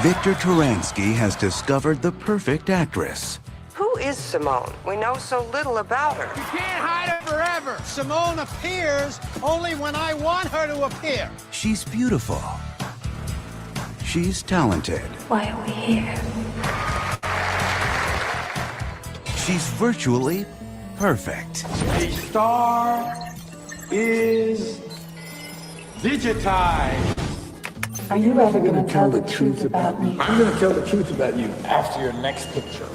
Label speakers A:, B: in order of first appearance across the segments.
A: Victor Turansky has discovered the perfect actress.
B: Who is Simone? We know so little about her.
C: You can't hide her forever. Simone appears only when I want her to appear.
A: She's beautiful. She's talented.
D: Why are we here?
A: She's virtually perfect.
E: A star is digitized.
D: Are you ever going to tell the truth about me?
E: I'm going to tell the truth about you after your next picture.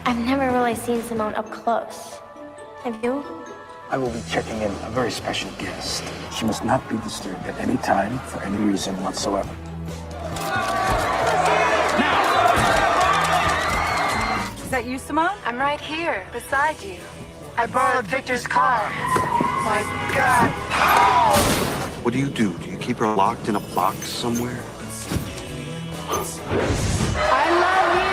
F: I've never really seen Simone up close. Have you?
E: I will be checking in a very special guest. She must not be disturbed at any time for any reason whatsoever.
B: Is that you, Simone?
F: I'm right here, beside you.
B: I borrowed Victor's car.
E: My God!
G: What do? Do you keep her locked in a box somewhere?
F: I love you!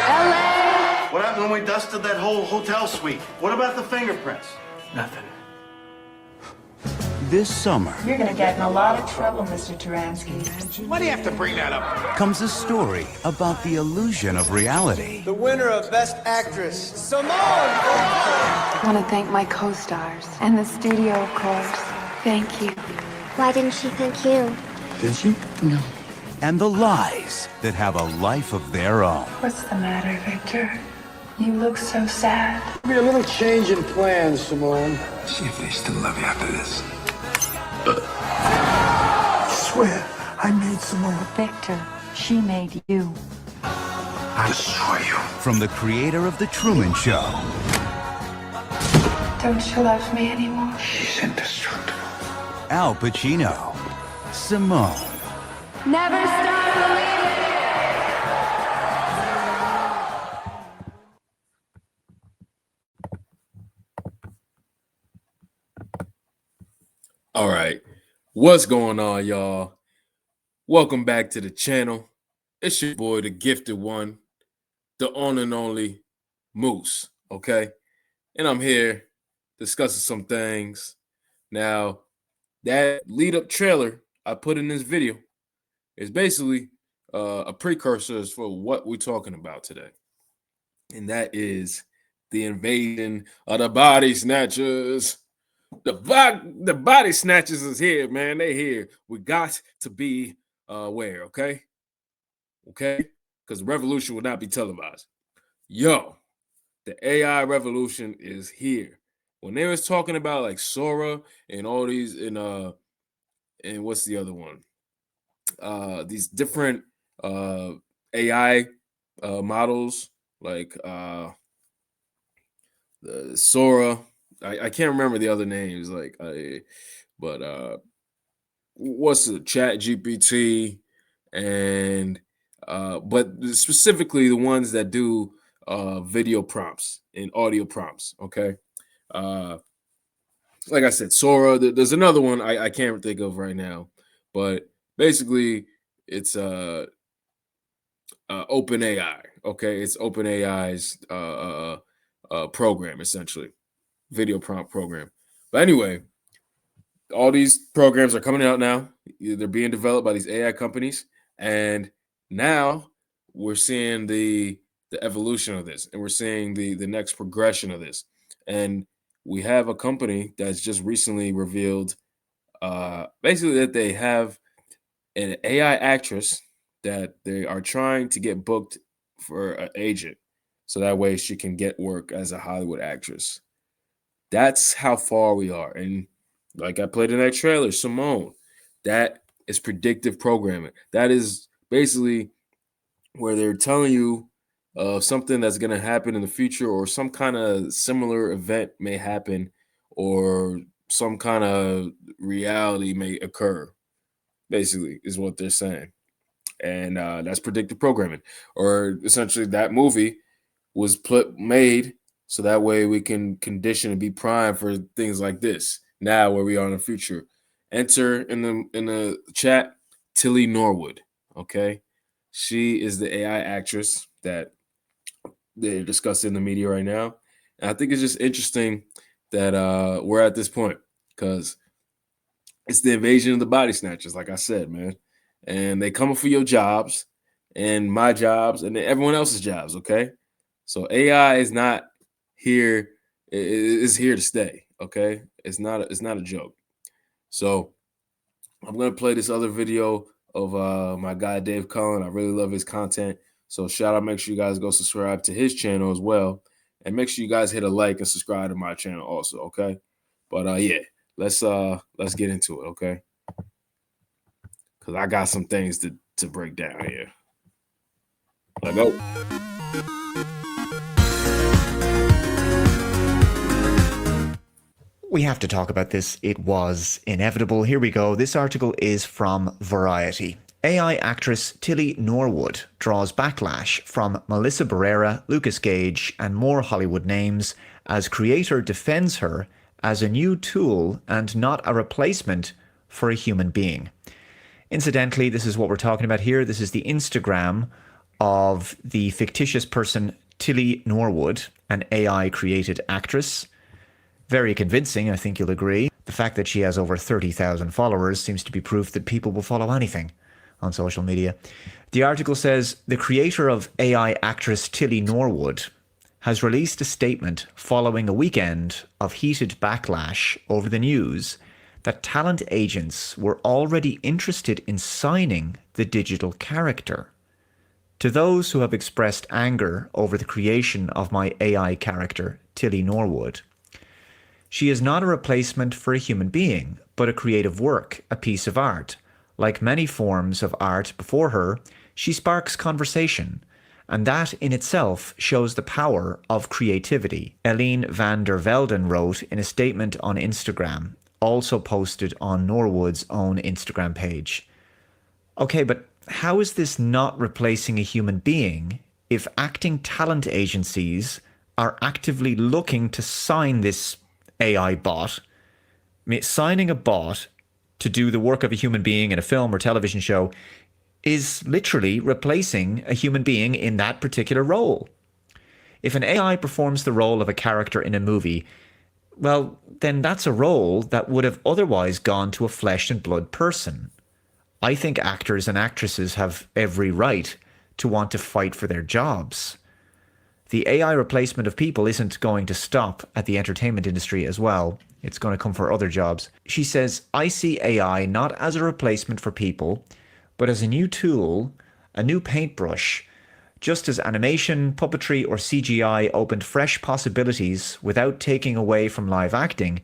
F: LA!
G: What happened when we dusted that whole hotel suite? What about the fingerprints?
E: Nothing.
A: This summer
D: You're going to get in a lot of trouble, Mr. Turansky.
C: Why do you have to bring that up?
A: comes a story about the illusion of reality.
C: The winner of Best Actress, Simone!
D: I want to thank my co-stars and the studio, of course. Thank you.
F: Why didn't she thank you?
E: Did she? No.
A: And the lies that have a life of their own.
D: What's the matter, Victor? You look so sad.
E: Be a little change in plans, Simone.
H: See if they still love you after this.
E: I swear, I made Simone.
D: Victor, she made you.
H: I'll destroy you.
A: From the creator of The Truman Show
D: Don't you love me anymore?
H: She's indestructible.
A: Al Pacino, Simone.
F: Never stop believing!
I: All right, what's going on, y'all? Welcome back to the channel. It's your boy, the gifted one, the on and only Moose, okay? And I'm here discussing some things. Now, that lead-up trailer I put in this video is basically a precursor for what we're talking about today. And that is the invasion of the body snatchers. The body snatchers is here, man. They here. We got to be aware, okay? Okay? Because the revolution will not be televised. Yo, the AI revolution is here. When they was talking about like Sora and all these and what's the other one? These different AI models like the Sora. I can't remember the other names, but what's the Chat GPT and but specifically the ones that do video prompts and audio prompts. Okay, like I said, Sora. There's another one I can't think of right now, but basically it's OpenAI. Okay, it's OpenAI's program essentially. Video prompt program. But anyway, all these programs are coming out now. They're being developed by these AI companies, and now we're seeing the evolution of this, and we're seeing the next progression of this. And we have a company that's just recently revealed basically that they have an AI actress that they are trying to get booked for an agent, so that way she can get work as a Hollywood actress. That's how far we are. And like I played in that trailer, Simone, that is predictive programming. That is basically where they're telling you something that's going to happen in the future, or some kind of similar event may happen, or some kind of reality may occur, basically, is what they're saying. And that's predictive programming. Or essentially that movie was made so that way we can condition and be primed for things like this. Now where we are in the future. Enter in the chat Tilly Norwood. Okay. She is the AI actress that they're discussing in the media right now. And I think it's just interesting that we're at this point, because it's the invasion of the body snatchers, like I said, man. and they coming for your jobs and my jobs and everyone else's jobs. Okay, so AI is not here; it's here to stay. Okay, it's not a joke. So I'm gonna play this other video of my guy Dave Cullen. I really love his content. So shout out, make sure you guys go subscribe to his channel as well. And make sure you guys hit a like and subscribe to my channel also, okay? But yeah, let's get into it, okay? Cause I got some things to break down here. Let's go.
J: We have to talk about this. It was inevitable. Here we go. This article is from Variety. AI actress Tilly Norwood draws backlash from Melissa Barrera, Lucas Gage, and more Hollywood names as creator defends her as a new tool and not a replacement for a human being. Incidentally, this is what we're talking about here. This is the Instagram of the fictitious person Tilly Norwood, an AI-created actress. Very convincing, I think you'll agree. The fact that she has over 30,000 followers seems to be proof that people will follow anything on social media. The article says the creator of AI actress Tilly Norwood has released a statement following a weekend of heated backlash over the news that talent agents were already interested in signing the digital character. To those who have expressed anger over the creation of my AI character, Tilly Norwood, she is not a replacement for a human being, but a creative work, a piece of art. Like many forms of art before her, she sparks conversation, and that in itself shows the power of creativity. Eline van der Velden wrote in a statement on Instagram, also posted on Norwood's own Instagram page. Okay, but how is this not replacing a human being if acting talent agencies are actively looking to sign this AI bot? I mean, signing a bot to do the work of a human being in a film or television show is literally replacing a human being in that particular role. If an AI performs the role of a character in a movie, well, then that's a role that would have otherwise gone to a flesh and blood person. I think actors and actresses have every right to want to fight for their jobs. The AI replacement of people isn't going to stop at the entertainment industry as well. It's going to come for other jobs. She says, I see AI not as a replacement for people, but as a new tool, a new paintbrush. Just as animation, puppetry, or CGI opened fresh possibilities without taking away from live acting,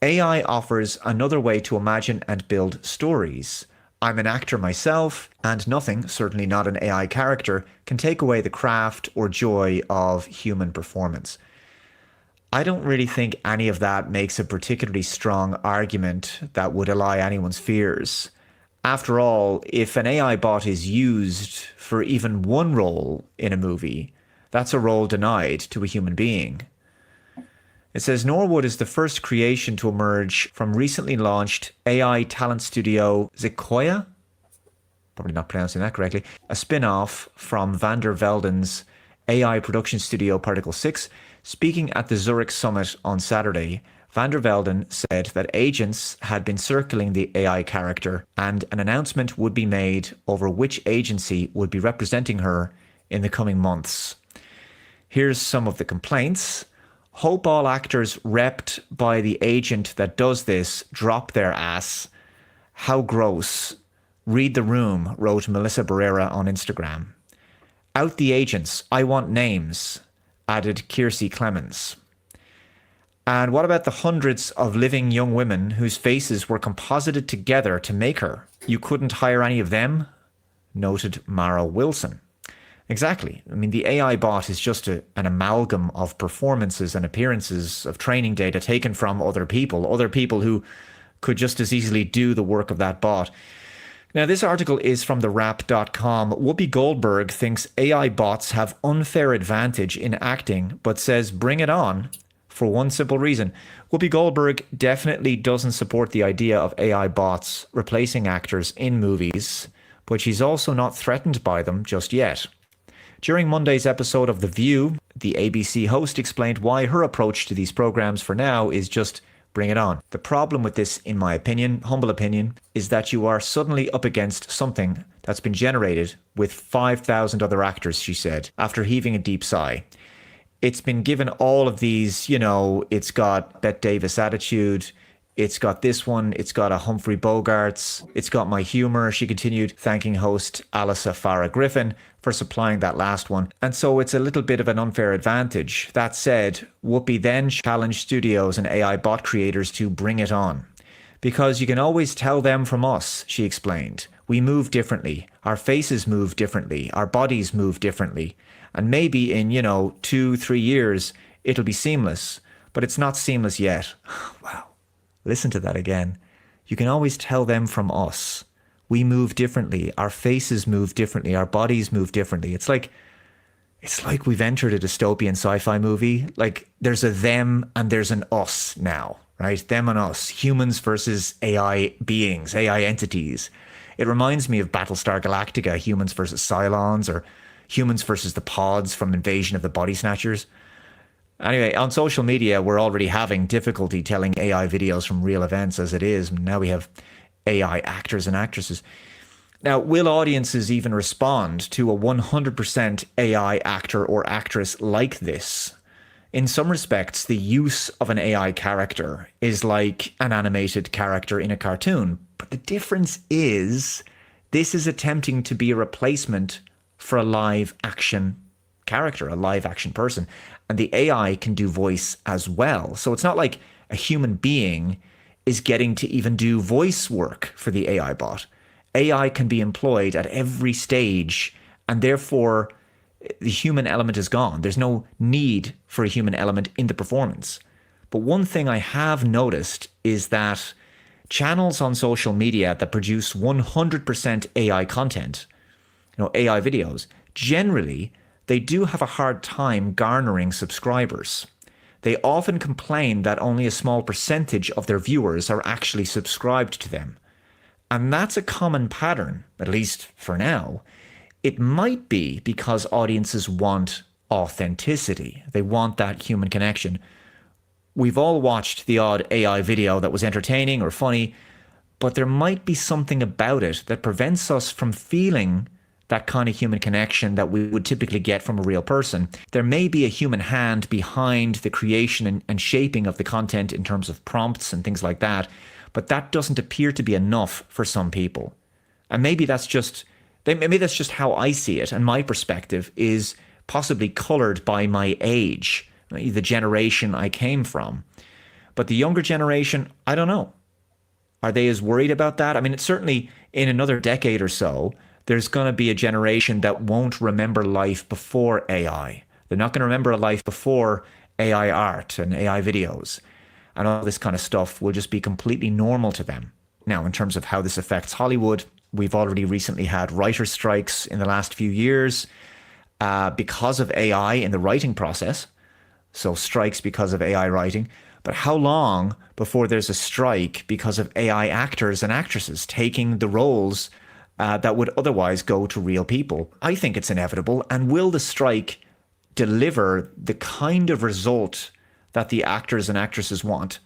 J: AI offers another way to imagine and build stories. I'm an actor myself, and nothing, certainly not an AI character, can take away the craft or joy of human performance. I don't really think any of that makes a particularly strong argument that would allay anyone's fears. After all, if an AI bot is used for even one role in a movie, that's a role denied to a human being. It says Norwood is the first creation to emerge from recently launched AI talent studio Sequoia, probably not pronouncing that correctly, a spin-off from van der Velden's AI production studio Particle 6. Speaking at the Zurich Summit on Saturday, van der Velden said that agents had been circling the AI character and an announcement would be made over which agency would be representing her in the coming months. Here's some of the complaints. Hope all actors repped by the agent that does this drop their ass. How gross. Read the room, wrote Melissa Barrera on Instagram. Out the agents. I want names, added Kiersey Clemens. And what about the hundreds of living young women whose faces were composited together to make her? You couldn't hire any of them? Noted Mara Wilson. Exactly. I mean, the AI bot is just an amalgam of performances and appearances of training data taken from other people who could just as easily do the work of that bot. Now, this article is from TheWrap.com. Whoopi Goldberg thinks AI bots have unfair advantage in acting, but says bring it on for one simple reason. Whoopi Goldberg definitely doesn't support the idea of AI bots replacing actors in movies, but she's also not threatened by them just yet. During Monday's episode of The View, the ABC host explained why her approach to these programs for now is just Bring it on. The problem with this, in my opinion, humble opinion, is that you are suddenly up against something that's been generated with 5,000 other actors, she said, after heaving a deep sigh. It's been given all of these, it's got Bette Davis attitude, it's got this one, it's got a Humphrey Bogarts, it's got my humor, she continued, thanking host Alyssa Farah Griffin for supplying that last one. And so it's a little bit of an unfair advantage. That said, Whoopi then challenged studios and AI bot creators to bring it on. Because you can always tell them from us, she explained. We move differently. Our faces move differently. Our bodies move differently. And maybe in, 2-3 years, it'll be seamless. But it's not seamless yet. Wow. Listen to that again. You can always tell them from us. We move differently. Our faces move differently. Our bodies move differently. It's like we've entered a dystopian sci-fi movie. Like there's a them and there's an us now, right? Them and us. Humans versus AI beings, AI entities. It reminds me of Battlestar Galactica, humans versus Cylons, or humans versus the pods from Invasion of the Body Snatchers. Anyway, on social media, we're already having difficulty telling AI videos from real events as it is. Now we have AI actors and actresses. Now, will audiences even respond to a 100% AI actor or actress like this? In some respects, the use of an AI character is like an animated character in a cartoon. But the difference is this is attempting to be a replacement for a live action character, a live action person. And the AI can do voice as well. So it's not like a human being is getting to even do voice work for the AI bot. AI can be employed at every stage, and therefore the human element is gone. There's no need for a human element in the performance. But one thing I have noticed is that channels on social media that produce 100% AI content, AI videos, generally they do have a hard time garnering subscribers. They often complain that only a small percentage of their viewers are actually subscribed to them. And that's a common pattern, at least for now. It might be because audiences want authenticity. They want that human connection. We've all watched the odd AI video that was entertaining or funny, but there might be something about it that prevents us from feeling that kind of human connection that we would typically get from a real person. There may be a human hand behind the creation and shaping of the content in terms of prompts and things like that, but that doesn't appear to be enough for some people. And maybe that's just how I see it, and my perspective is possibly colored by my age, the generation I came from. But the younger generation, I don't know. Are they as worried about that? I mean, it's certainly in another decade or so, there's going to be a generation that won't remember life before AI. They're not going to remember a life before AI art and AI videos. And all this kind of stuff will just be completely normal to them. Now, in terms of how this affects Hollywood, we've already recently had writer strikes in the last few years because of AI in the writing process. So strikes because of AI writing. But how long before there's a strike because of AI actors and actresses taking the roles that would otherwise go to real people? I think it's inevitable. And will the strike deliver the kind of result that the actors and actresses want?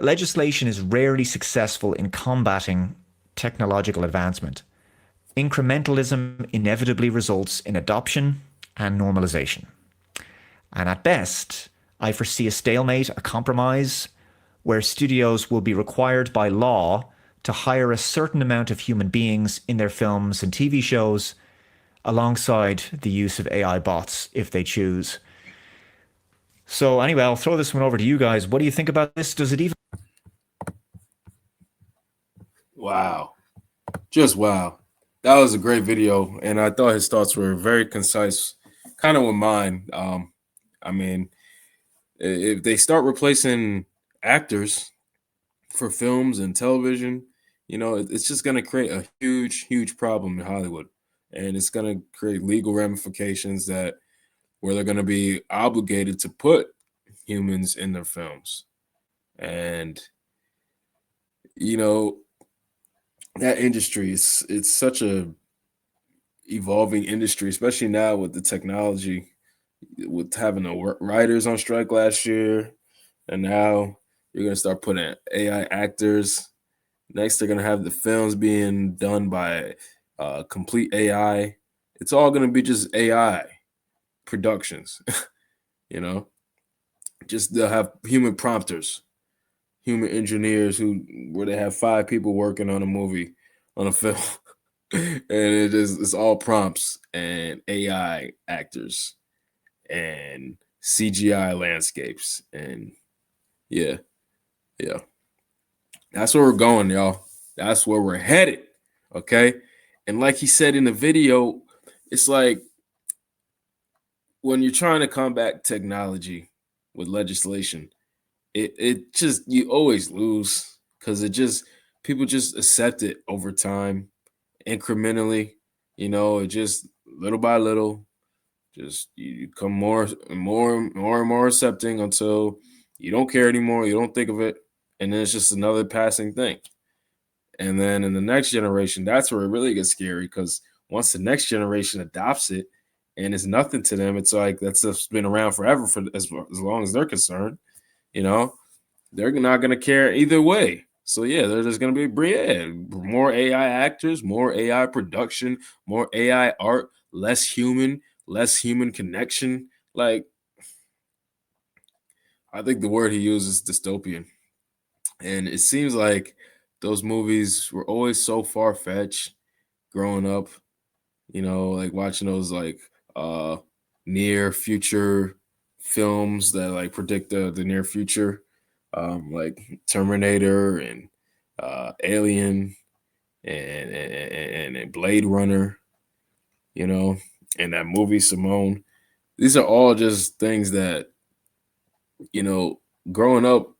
J: Legislation is rarely successful in combating technological advancement. Incrementalism inevitably results in adoption and normalization. And at best, I foresee a stalemate, a compromise, where studios will be required by law to hire a certain amount of human beings in their films and TV shows, alongside the use of AI bots if they choose. So anyway, I'll throw this one over to you guys. What do you think about this? Does it even...
I: Wow. Just wow. That was a great video, and I thought his thoughts were very concise, kind of with mine. I mean, if they start replacing actors for films and television, it's just going to create a huge, huge problem in Hollywood. And it's going to create legal ramifications where they're going to be obligated to put humans in their films. And, that industry, it's such a evolving industry, especially now with the technology, with having the writers on strike last year, and now You're gonna start putting AI actors. Next, they're gonna have the films being done by complete AI. It's all gonna be just AI productions. You know, just they'll have human prompters, human engineers where they have 5 people working on a movie, on a film, and it's all prompts and AI actors and CGI landscapes, and yeah, that's where we're going, y'all. That's where we're headed. Okay, and like he said in the video, it's like when you're trying to combat technology with legislation, it just you always lose because it just people just accept it over time, incrementally. It just little by little, just you become more and more accepting until you don't care anymore. You don't think of it, and then it's just another passing thing. And then in the next generation, that's where it really gets scary because once the next generation adopts it and it's nothing to them, it's like that stuff's been around forever for as long as they're concerned. They're not going to care either way. So yeah, there's going to be more AI actors, more AI production, more AI art, less human connection. Like, I think the word he uses is dystopian. And it seems like those movies were always so far-fetched growing up, like watching those like near future films that like predict the near future, like Terminator and Alien and Blade Runner, and that movie Simone. These are all just things that, growing up,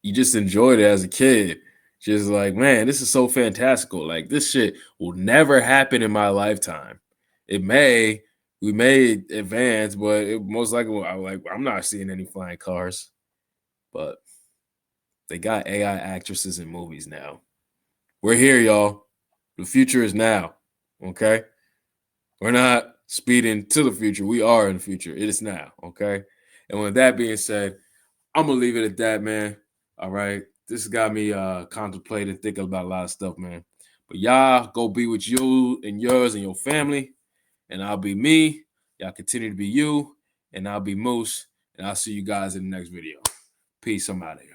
I: you just enjoyed it as a kid. Just like, man, this is so fantastical. Like, this shit will never happen in my lifetime. We may advance, but it most likely, I'm not seeing any flying cars. But they got AI actresses in movies now. We're here, y'all. The future is now. Okay? We're not speeding to the future. We are in the future. It is now. Okay? And with that being said, I'm gonna leave it at that, man. All right. This got me contemplating, thinking about a lot of stuff, man. But y'all go be with you and yours and your family. And I'll be me. Y'all continue to be you. And I'll be Moose. And I'll see you guys in the next video. Peace. I'm out of here.